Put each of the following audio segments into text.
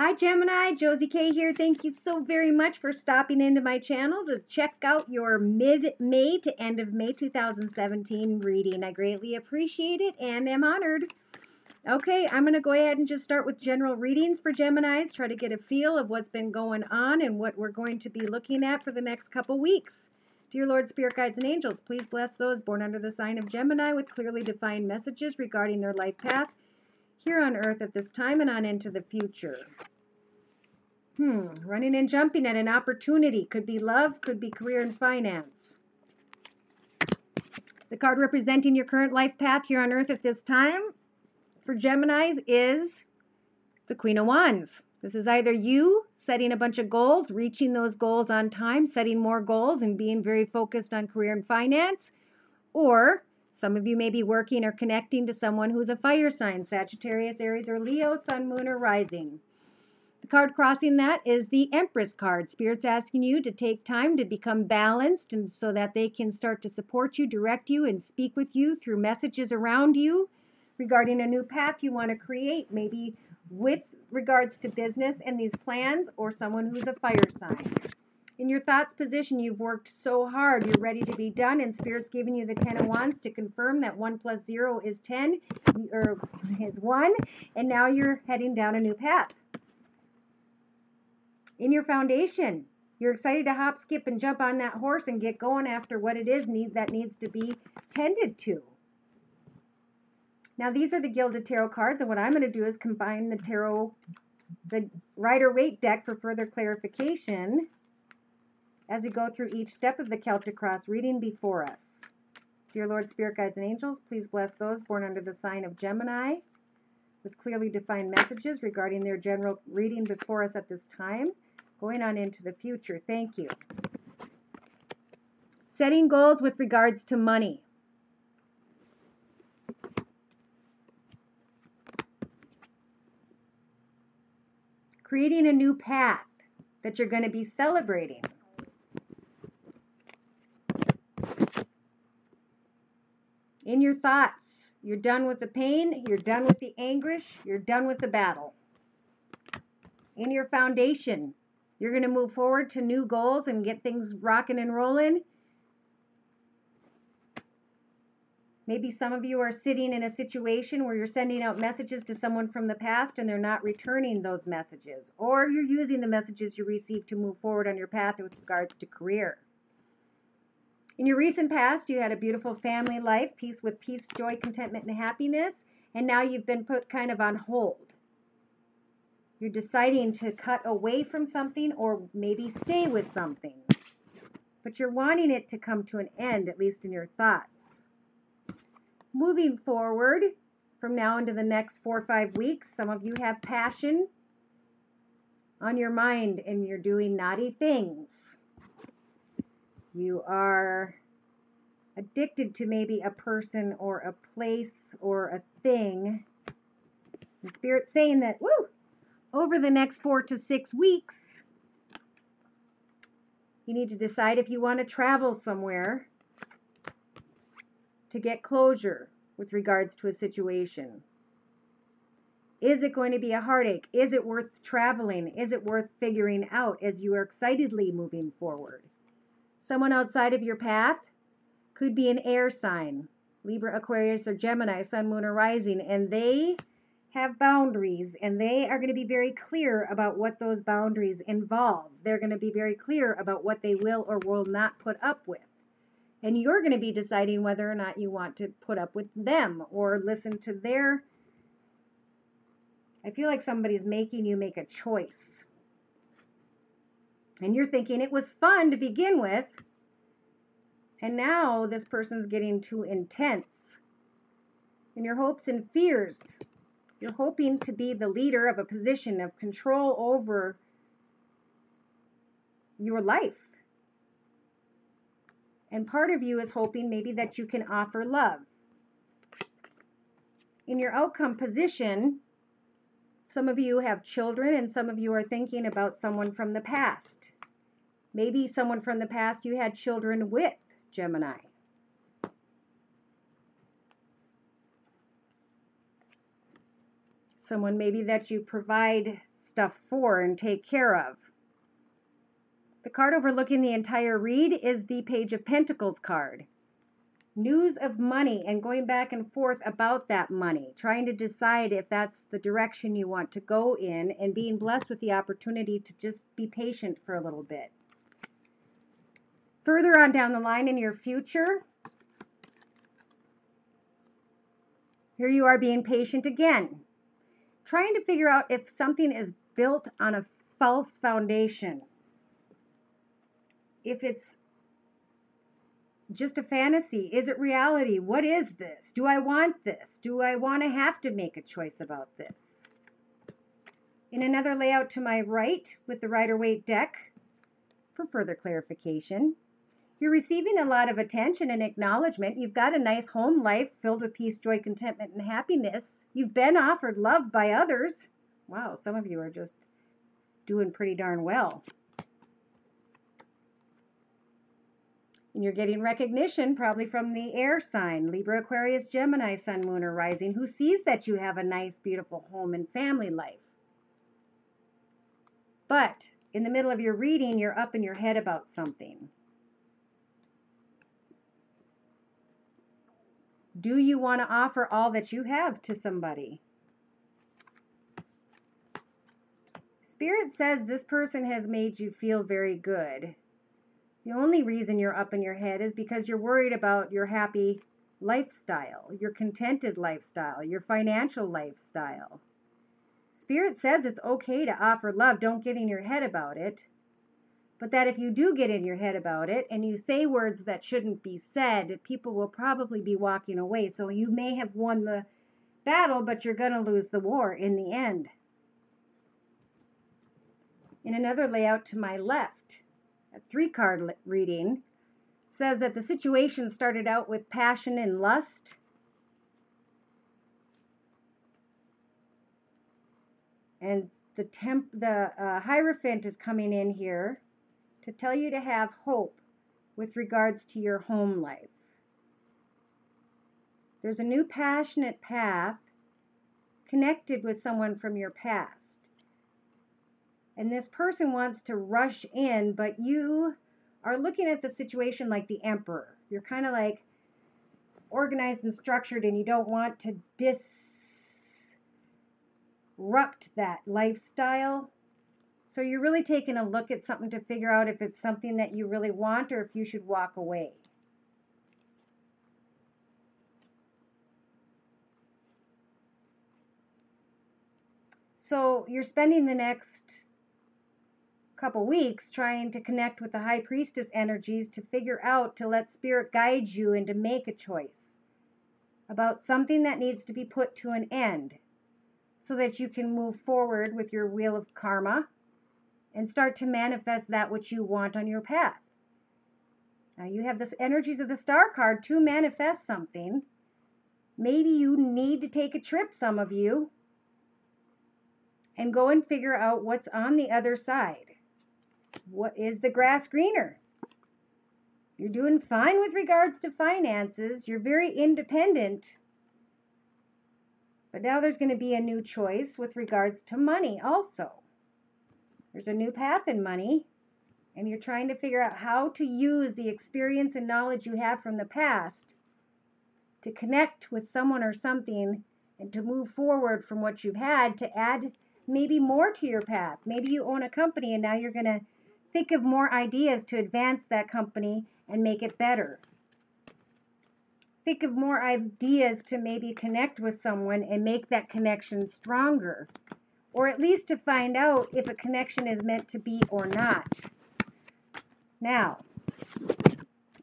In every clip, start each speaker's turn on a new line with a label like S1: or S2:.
S1: Hi Gemini, Josie K here. Thank you so very much for stopping into my channel to check out your mid-May to end of May 2017 reading. I greatly appreciate it and am honored. Okay, I'm going to go ahead and just start with general readings for Geminis, try to get a feel of what's been going on and what we're going to be looking at for the next couple weeks. Dear Lord, Spirit Guides, and Angels, please bless those born under the sign of Gemini with clearly defined messages regarding their life path here on Earth at this time and on into the future. Running and jumping at an opportunity. Could be love, could be career and finance. The card representing your current life path here on Earth at this time for Geminis is the Queen of Wands. This is either you setting a bunch of goals, reaching those goals on time, setting more goals and being very focused on career and finance, or some of you may be working or connecting to someone who's a fire sign, Sagittarius, Aries, or Leo, Sun, Moon, or Rising. The card crossing that is the Empress card. Spirit's asking you to take time to become balanced and so that they can start to support you, direct you, and speak with you through messages around you regarding a new path you want to create, maybe with regards to business and these plans, or someone who's a fire sign. In your thoughts position, you've worked so hard, you're ready to be done, and Spirit's giving you the 10 of Wands to confirm that 1 plus 0 is 10, or is 1, and now you're heading down a new path. In your foundation, you're excited to hop, skip, and jump on that horse and get going after what it is that needs to be tended to. Now, these are the Gilded Tarot cards, and what I'm going to do is combine the Rider-Waite deck for further clarification as we go through each step of the Celtic Cross reading before us. Dear Lord, Spirit Guides, and Angels, please bless those born under the sign of Gemini with clearly defined messages regarding their general reading before us at this time, going on into the future. Thank you. Setting goals with regards to money. Creating a new path that you're going to be celebrating. In your thoughts, you're done with the pain, you're done with the anguish, you're done with the battle. In your foundation, you're going to move forward to new goals and get things rocking and rolling. Maybe some of you are sitting in a situation where you're sending out messages to someone from the past and they're not returning those messages. Or you're using the messages you received to move forward on your path with regards to career. In your recent past, you had a beautiful family life, peace, joy, contentment, and happiness. And now you've been put kind of on hold. You're deciding to cut away from something or maybe stay with something. But you're wanting it to come to an end, at least in your thoughts. Moving forward from now into the next 4 or 5 weeks, some of you have passion on your mind and you're doing naughty things. You are addicted to maybe a person or a place or a thing. And Spirit's saying that, over the next 4 to 6 weeks, you need to decide if you want to travel somewhere to get closure with regards to a situation. Is it going to be a heartache? Is it worth traveling? Is it worth figuring out as you are excitedly moving forward? Someone outside of your path could be an air sign, Libra, Aquarius, or Gemini, Sun, Moon, or Rising, and they have boundaries, and they are going to be very clear about what those boundaries involve. They're going to be very clear about what they will or will not put up with. And you're going to be deciding whether or not you want to put up with them or listen to their... I feel like somebody's making you make a choice. And you're thinking it was fun to begin with, and now this person's getting too intense. And your hopes and fears, you're hoping to be the leader of a position of control over your life. And part of you is hoping maybe that you can offer love. In your outcome position, some of you have children and some of you are thinking about someone from the past. Maybe someone from the past you had children with, Gemini. Someone maybe that you provide stuff for and take care of. The card overlooking the entire read is the Page of Pentacles card. News of money and going back and forth about that money, trying to decide if that's the direction you want to go in, and being blessed with the opportunity to just be patient for a little bit. Further on down the line in your future, here you are being patient again, trying to figure out if something is built on a false foundation, if it's just a fantasy. Is it reality? What is this? Do I want this? Do I want to have to make a choice about this? In another layout to my right with the Rider-Waite deck, for further clarification, you're receiving a lot of attention and acknowledgement. You've got a nice home life filled with peace, joy, contentment, and happiness. You've been offered love by others. Wow, some of you are just doing pretty darn well. And you're getting recognition probably from the air sign, Libra, Aquarius, Gemini, Sun, Moon, or Rising, who sees that you have a nice, beautiful home and family life. But in the middle of your reading, you're up in your head about something. Do you want to offer all that you have to somebody? Spirit says this person has made you feel very good. The only reason you're up in your head is because you're worried about your happy lifestyle, your contented lifestyle, your financial lifestyle. Spirit says it's okay to offer love. Don't get in your head about it. But that if you do get in your head about it and you say words that shouldn't be said, people will probably be walking away. So you may have won the battle, but you're going to lose the war in the end. In another layout to my left, a 3-card reading says that the situation started out with passion and lust. And the Hierophant is coming in here to tell you to have hope with regards to your home life. There's a new passionate path connected with someone from your past. And this person wants to rush in, but you are looking at the situation like the Emperor. You're kind of like organized and structured, and you don't want to disrupt that lifestyle. So you're really taking a look at something to figure out if it's something that you really want or if you should walk away. So you're spending the next couple weeks trying to connect with the High Priestess energies to figure out, to let Spirit guide you and to make a choice about something that needs to be put to an end so that you can move forward with your wheel of karma and start to manifest that which you want on your path. Now you have this energies of the Star card to manifest something. Maybe you need to take a trip, some of you, and go and figure out what's on the other side. What is the grass greener? You're doing fine with regards to finances. You're very independent. But now there's going to be a new choice with regards to money also. There's a new path in money, and you're trying to figure out how to use the experience and knowledge you have from the past to connect with someone or something and to move forward from what you've had to add maybe more to your path. Maybe you own a company and now you're going to think of more ideas to advance that company and make it better. Think of more ideas to maybe connect with someone and make that connection stronger. Or at least to find out if a connection is meant to be or not. Now,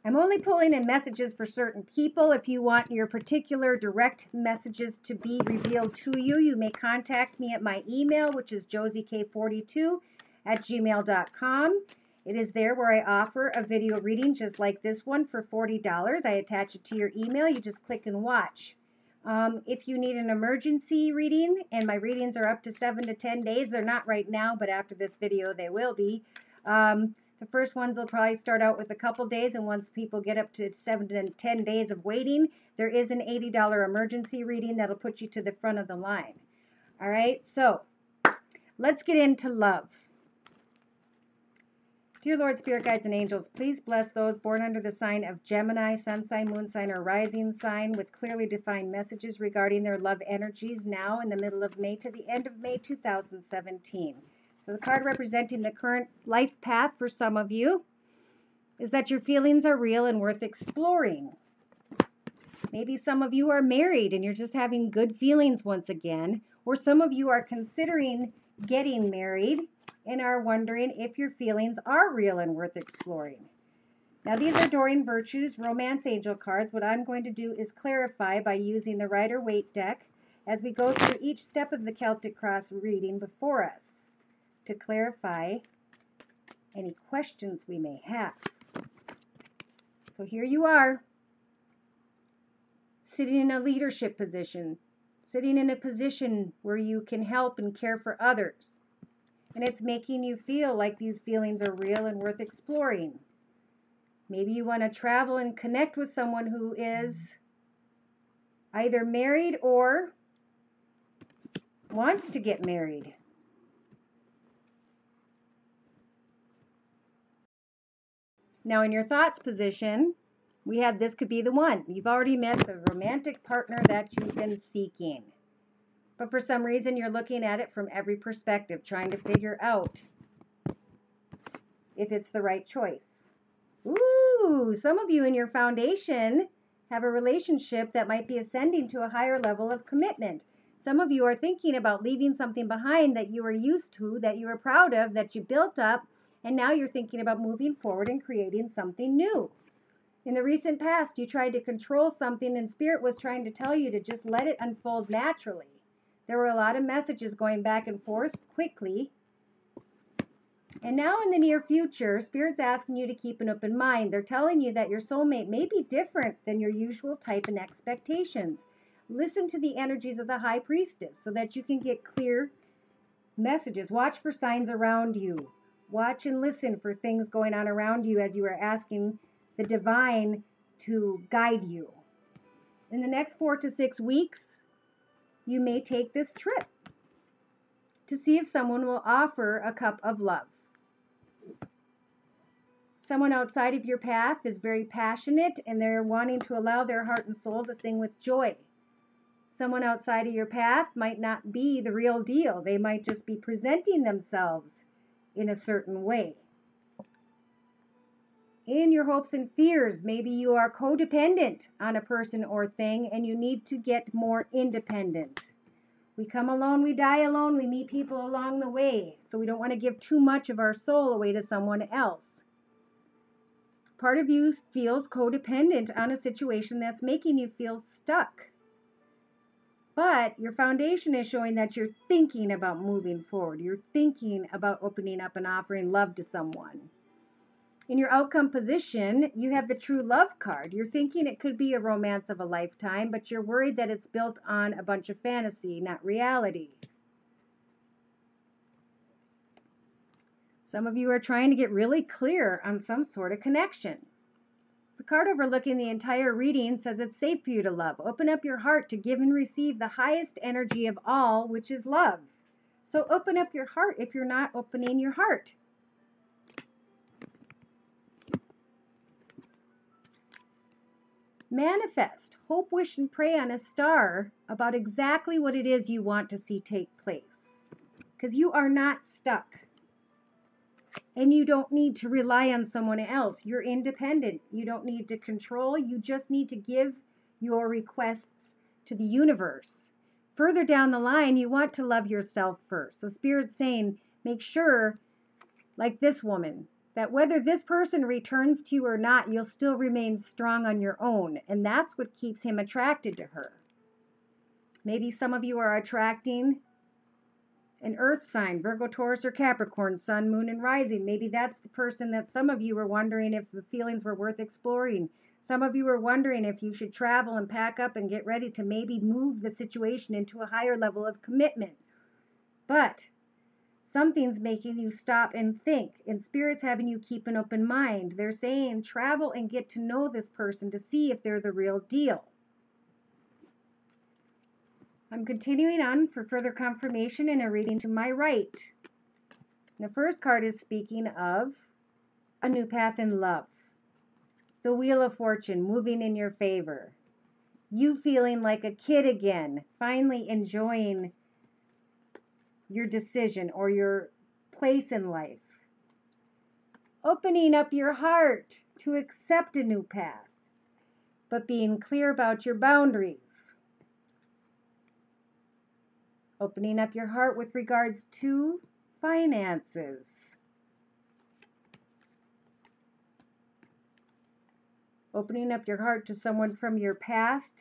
S1: I'm only pulling in messages for certain people. If you want your particular direct messages to be revealed to you, you may contact me at my email, which is josiek42@gmail.com. It is there where I offer a video reading just like this one for $40. I attach it to your email. You just click and watch. If you need an emergency reading, and my readings are up to 7 to 10 days, they're not right now, but after this video they will be. The first ones will probably start out with a couple days, and once people get up to 7 to 10 days of waiting, there is an $80 emergency reading that'll put you to the front of the line. All right, so Let's get into love. Dear Lord, Spirit Guides, and Angels, please bless those born under the sign of Gemini, sun sign, moon sign, or rising sign with clearly defined messages regarding their love energies now in the middle of May to the end of May 2017. So the card representing the current life path for some of you is that your feelings are real and worth exploring. Maybe some of you are married and you're just having good feelings once again, or some of you are considering getting married and are wondering if your feelings are real and worth exploring. Now, these are Doreen Virtue's Romance Angel cards. What I'm going to do is clarify by using the Rider-Waite deck as we go through each step of the Celtic Cross reading before us to clarify any questions we may have. So here you are, sitting in a leadership position, sitting in a position where you can help and care for others. And it's making you feel like these feelings are real and worth exploring. Maybe you want to travel and connect with someone who is either married or wants to get married. Now, in your thoughts position, we have this could be the one. You've already met the romantic partner that you've been seeking. But for some reason, you're looking at it from every perspective, trying to figure out if it's the right choice. Ooh, some of you in your foundation have a relationship that might be ascending to a higher level of commitment. Some of you are thinking about leaving something behind that you were used to, that you were proud of, that you built up, and now you're thinking about moving forward and creating something new. In the recent past, you tried to control something and Spirit was trying to tell you to just let it unfold naturally. There were a lot of messages going back and forth quickly. And now in the near future, Spirit's asking you to keep an open mind. They're telling you that your soulmate may be different than your usual type and expectations. Listen to the energies of the High Priestess so that you can get clear messages. Watch for signs around you. Watch and listen for things going on around you as you are asking the divine to guide you. In the next 4 to 6 weeks, you may take this trip to see if someone will offer a cup of love. Someone outside of your path is very passionate and they're wanting to allow their heart and soul to sing with joy. Someone outside of your path might not be the real deal. They might just be presenting themselves in a certain way. In your hopes and fears, maybe you are codependent on a person or thing and you need to get more independent. We come alone, we die alone, we meet people along the way, so we don't want to give too much of our soul away to someone else. Part of you feels codependent on a situation that's making you feel stuck. But your foundation is showing that you're thinking about moving forward. You're thinking about opening up and offering love to someone. In your outcome position, you have the true love card. You're thinking it could be a romance of a lifetime, but you're worried that it's built on a bunch of fantasy, not reality. Some of you are trying to get really clear on some sort of connection. The card overlooking the entire reading says it's safe for you to love. Open up your heart to give and receive the highest energy of all, which is love. So open up your heart if you're not opening your heart. Manifest, hope, wish, and pray on a star about exactly what it is you want to see take place. Because you are not stuck. And you don't need to rely on someone else. You're independent. You don't need to control. You just need to give your requests to the universe. Further down the line, you want to love yourself first. So Spirit's saying, make sure, like this woman, that whether this person returns to you or not, you'll still remain strong on your own. And that's what keeps him attracted to her. Maybe some of you are attracting an earth sign, Virgo, Taurus, or Capricorn, sun, moon, and rising. Maybe that's the person that some of you were wondering if the feelings were worth exploring. Some of you were wondering if you should travel and pack up and get ready to maybe move the situation into a higher level of commitment. But something's making you stop and think, and Spirit's having you keep an open mind. They're saying travel and get to know this person to see if they're the real deal. I'm continuing on for further confirmation in a reading to my right. The first card is speaking of a new path in love. The Wheel of Fortune moving in your favor. You feeling like a kid again, finally enjoying your decision or your place in life. Opening up your heart to accept a new path, but being clear about your boundaries. Opening up your heart with regards to finances. Opening up your heart to someone from your past,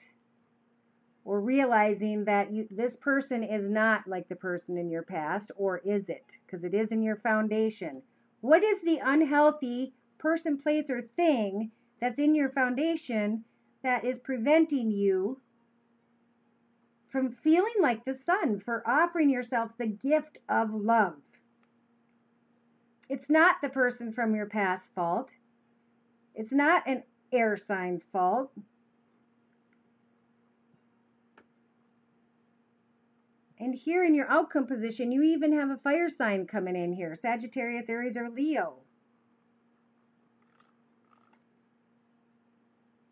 S1: or realizing that this person is not like the person in your past, or is it? Because it is in your foundation. What is the unhealthy person, place, or thing that's in your foundation that is preventing you from feeling like the sun, for offering yourself the gift of love? It's not the person from your past fault. It's not an air sign's fault. And here in your outcome position, you even have a fire sign coming in here. Sagittarius, Aries, or Leo.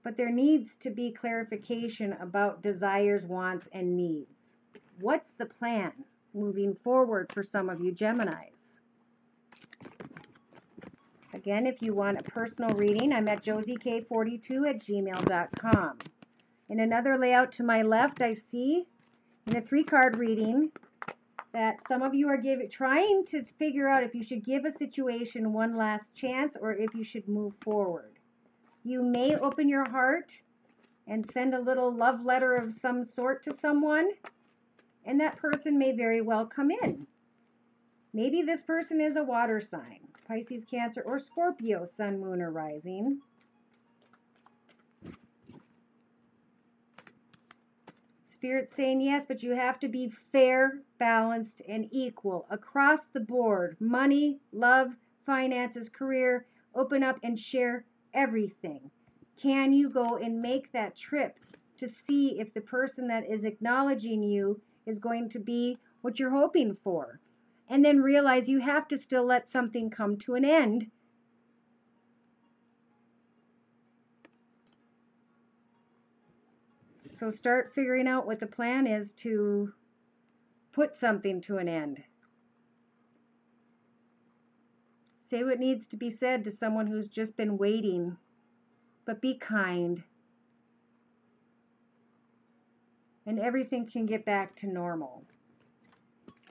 S1: But there needs to be clarification about desires, wants, and needs. What's the plan moving forward for some of you Geminis? Again, if you want a personal reading, I'm at josiek42@gmail.com. In another layout to my left, I see in a 3-card reading that some of you are trying to figure out if you should give a situation one last chance or if you should move forward. You may open your heart and send a little love letter of some sort to someone, and that person may very well come in. Maybe this person is a water sign, Pisces, Cancer, or Scorpio, Sun, Moon, or Rising. Spirit's saying yes, but you have to be fair, balanced, and equal across the board. Money, love, finances, career. Open up and share everything. Can you go and make that trip to see if the person that is acknowledging you is going to be what you're hoping for? And then realize you have to still let something come to an end. So start figuring out what the plan is to put something to an end. Say what needs to be said to someone who's just been waiting, but be kind. And everything can get back to normal.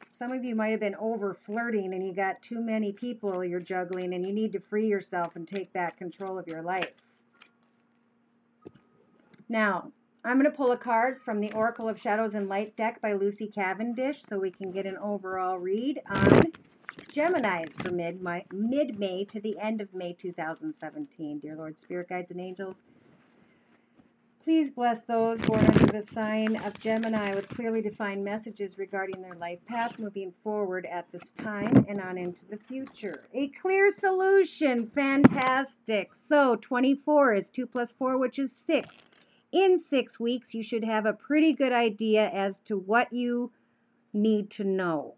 S1: Some of you might have been over flirting and you got too many people you're juggling, and you need to free yourself and take back control of your life. Now, I'm going to pull a card from the Oracle of Shadows and Light deck by Lucy Cavendish so we can get an overall read on Geminis for mid-May to the end of May 2017. Dear Lord, Spirit Guides, and Angels, please bless those born under the sign of Gemini with clearly defined messages regarding their life path moving forward at this time and on into the future. A clear solution. Fantastic. So 24 is 2 plus 4, which is 6. In 6 weeks, you should have a pretty good idea as to what you need to know.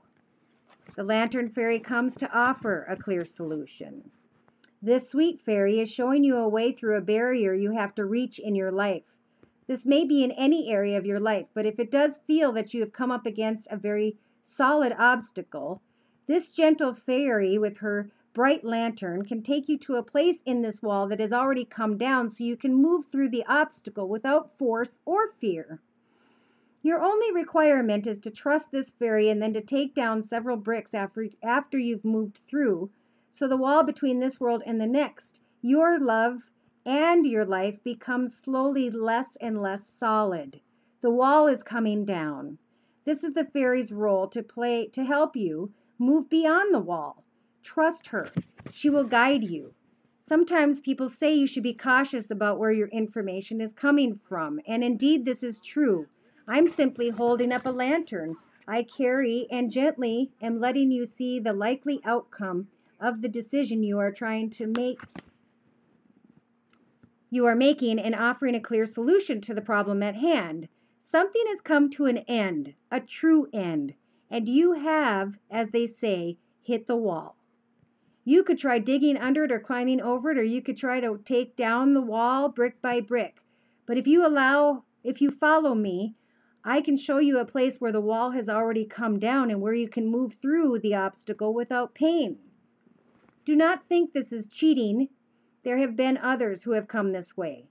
S1: The Lantern Fairy comes to offer a clear solution. This sweet fairy is showing you a way through a barrier you have to reach in your life. This may be in any area of your life, but if it does feel that you have come up against a very solid obstacle, this gentle fairy with her bright lantern can take you to a place in this wall that has already come down so you can move through the obstacle without force or fear. Your only requirement is to trust this fairy and then to take down several bricks after you've moved through, so the wall between this world and the next, your love and your life, becomes slowly less and less solid. The wall is coming down. This is the fairy's role to play to help you move beyond the wall. Trust her. She will guide you. Sometimes people say you should be cautious about where your information is coming from, and indeed this is true. I'm simply holding up a lantern I carry and gently am letting you see the likely outcome of the decision you are trying to make. You are making and offering a clear solution to the problem at hand. Something has come to an end, a true end, and you have, as they say, hit the wall. You could try digging under it or climbing over it, or you could try to take down the wall brick by brick. But if you follow me, I can show you a place where the wall has already come down and where you can move through the obstacle without pain. Do not think this is cheating. There have been others who have come this way.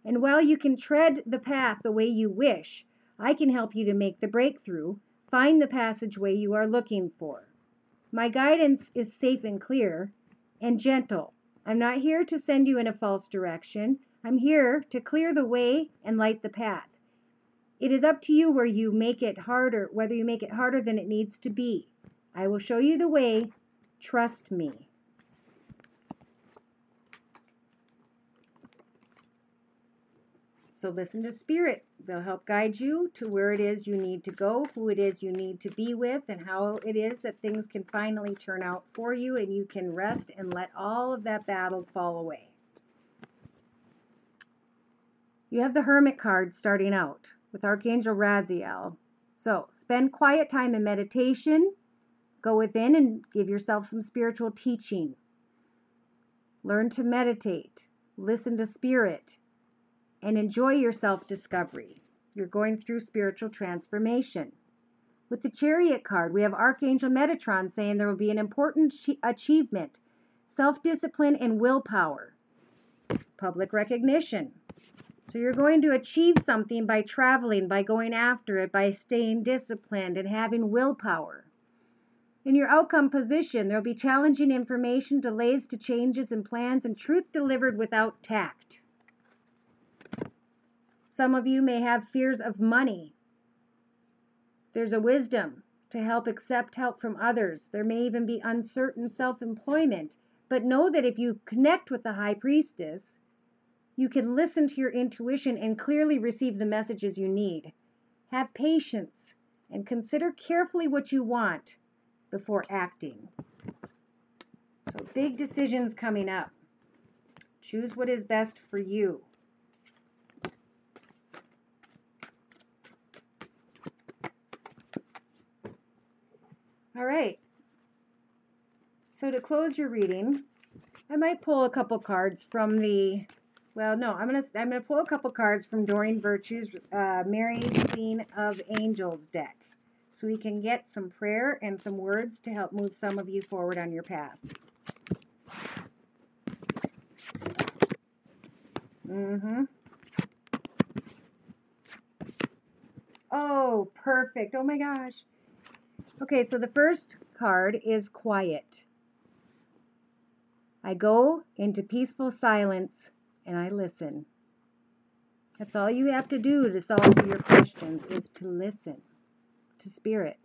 S1: And while you can tread the path the way you wish, I can help you to make the breakthrough, find the passageway you are looking for. My guidance is safe and clear and gentle. I'm not here to send you in a false direction. I'm here to clear the way and light the path. It is up to you whether you make it harder than it needs to be. I will show you the way. Trust me. So listen to Spirit. They'll help guide you to where it is you need to go, who it is you need to be with, and how it is that things can finally turn out for you and you can rest and let all of that battle fall away. You have the Hermit card starting out with Archangel Raziel. So spend quiet time in meditation. Go within and give yourself some spiritual teaching. Learn to meditate. Listen to Spirit. And enjoy your self-discovery. You're going through spiritual transformation. With the Chariot card, we have Archangel Metatron saying there will be an important achievement, self-discipline and willpower, public recognition. So you're going to achieve something by traveling, by going after it, by staying disciplined and having willpower. In your outcome position, there will be challenging information, delays to changes and plans, and truth delivered without tact. Some of you may have fears of money. There's a wisdom to help accept help from others. There may even be uncertain self-employment. But know that if you connect with the High Priestess, you can listen to your intuition and clearly receive the messages you need. Have patience and consider carefully what you want before acting. So big decisions coming up. Choose what is best for you. All right, so to close your reading, I might pull a couple cards from the, I'm gonna pull a couple cards from Doreen Virtue's Mary, Queen of Angels deck, so we can get some prayer and some words to help move some of you forward on your path. Oh, perfect. Oh my gosh. Okay, so the first card is quiet. I go into peaceful silence and I listen. That's all you have to do to solve your questions, is to listen to Spirit.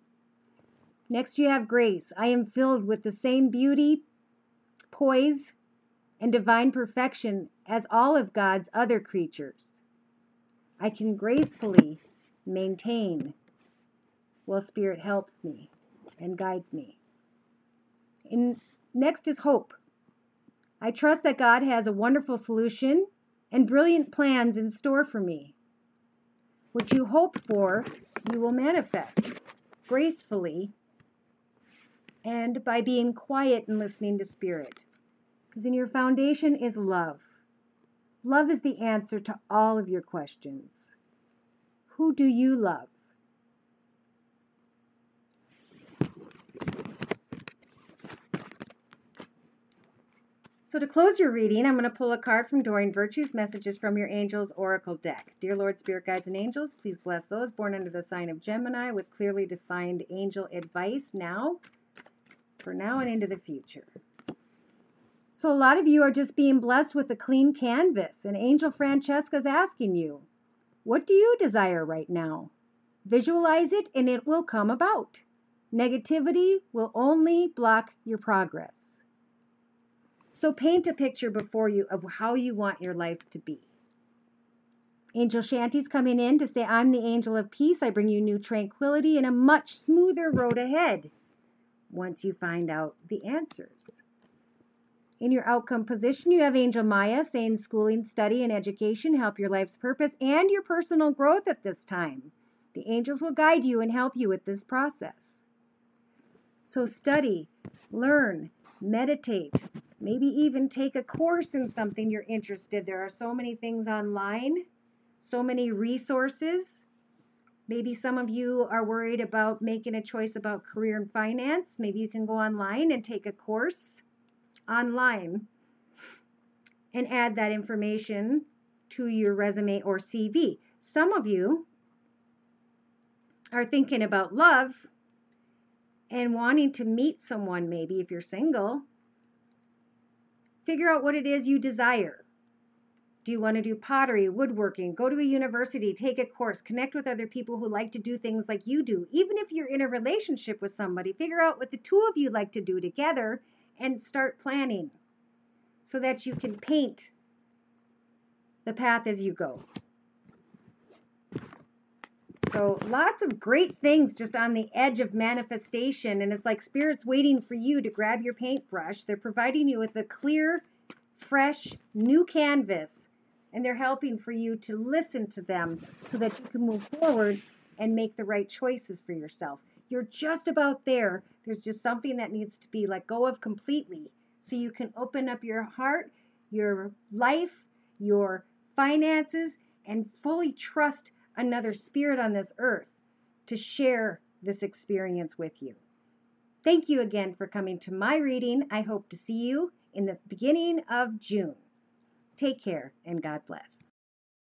S1: Next you have grace. I am filled with the same beauty, poise, and divine perfection as all of God's other creatures. I can gracefully maintain while Spirit helps me and guides me. Next is hope. I trust that God has a wonderful solution and brilliant plans in store for me. What you hope for, you will manifest gracefully and by being quiet and listening to Spirit. Because in your foundation is love. Love is the answer to all of your questions. Who do you love? So to close your reading, I'm going to pull a card from Doreen Virtue's Messages from Your Angels Oracle deck. Dear Lord, Spirit Guides, and Angels, please bless those born under the sign of Gemini with clearly defined angel advice for now and into the future. So a lot of you are just being blessed with a clean canvas, and Angel Francesca's asking you, what do you desire right now? Visualize it and it will come about. Negativity will only block your progress. So paint a picture before you of how you want your life to be. Angel Shanti's coming in to say, I'm the angel of peace. I bring you new tranquility and a much smoother road ahead once you find out the answers. In your outcome position, you have Angel Maya saying schooling, study, and education help your life's purpose and your personal growth at this time. The angels will guide you and help you with this process. So study, learn, meditate, maybe even take a course in something you're interested. There are so many things online, so many resources. Maybe some of you are worried about making a choice about career and finance. Maybe you can go online and take a course online and add that information to your resume or CV. Some of you are thinking about love and wanting to meet someone, maybe if you're single. Figure out what it is you desire. Do you want to do pottery, woodworking, go to a university, take a course, connect with other people who like to do things like you do? Even if you're in a relationship with somebody, figure out what the two of you like to do together and start planning so that you can paint the path as you go. So lots of great things just on the edge of manifestation, and it's like Spirit's waiting for you to grab your paintbrush. They're providing you with a clear, fresh, new canvas, and they're helping for you to listen to them so that you can move forward and make the right choices for yourself. You're just about there. There's just something that needs to be let go of completely so you can open up your heart, your life, your finances, and fully trust another spirit on this earth to share this experience with you. Thank you again for coming to my reading. I hope to see you in the beginning of June. Take care and God bless.